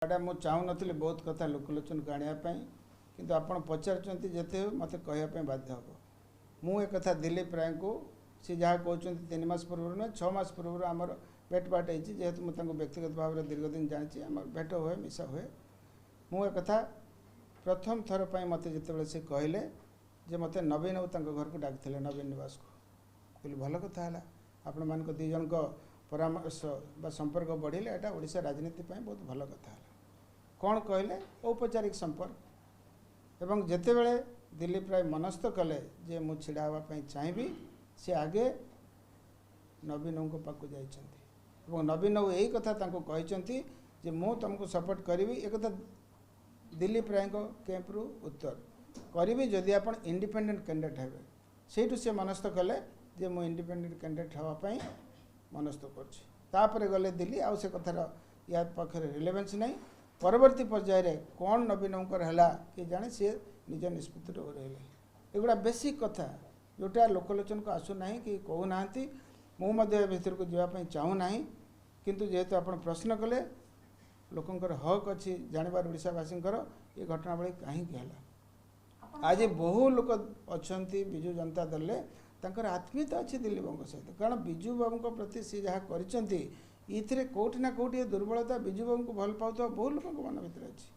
एटा मु चाहू नी बहुत कथा लोकलोचन को आने किंतु आपण पचार जिते मत कहवाई बाध्य हम मु एक कथा दिलीप राय को सी जहाँ कहते 3 मास पूर्व नुहे 6 मास पूर्व आमर भेट बाट जेहेतु मुझे व्यक्तिगत भाव में दीर्घ दिन जानी आम भेट हुए मिसा हुए मु एक कथा प्रथम थर पर मत जिते से कहले जे मत नवीन बाबू घर को डाक नवीन निवास को कहली भल कथा है आपण मान दी जन परामर्श संपर्क बढ़े यहाँ ओडिशा राजनीति बहुत भल कथा है कौन कहले औपचारिक संपर्क एवं जिते बड़े दिलीप राय मनस्थ कले जे मु छिड़ा हाँवाई चाहिए सी आगे नवीन पाक जा नवीन बाबू यही कथा कहते जे मु तुमको सपोर्ट करी एक दिलीप राय कैंप्रु उत्तर करी जदि आप इंडिपेंडेंट कैंडिडेट हे से सी मनस्थ कले जे मु इंडिपेंडेंट कैंडिडेट हाँवाई मनस्थ कर गले दिल्ली आउ से कथार या पाखे रिलेवेन्स नहीं परवर्ती पर्यायर कौन नवीन है कि जाने सी निज निष्पत्ति ओह्लैले एगुड़ा बेसिक कथा जोटा लोकलोचन को आसूना कि कहूना मुझे भीतर को जावाई चाहूना किंतु जेहेतु आप प्रश्न कले लोकंर हक अच्छी जानवर ओडावासी ये घटनावली कहीं आज बहु लोक अच्छा विजु जनता दल में आत्मीयता अच्छी दिलीप बाबू सहित कारण विजु बाबू प्रति सी जहाँ कर कौटि ना कौटि दुर्बलता विजु बाबू को भल पाता बहु लोक मन भर अच्छी।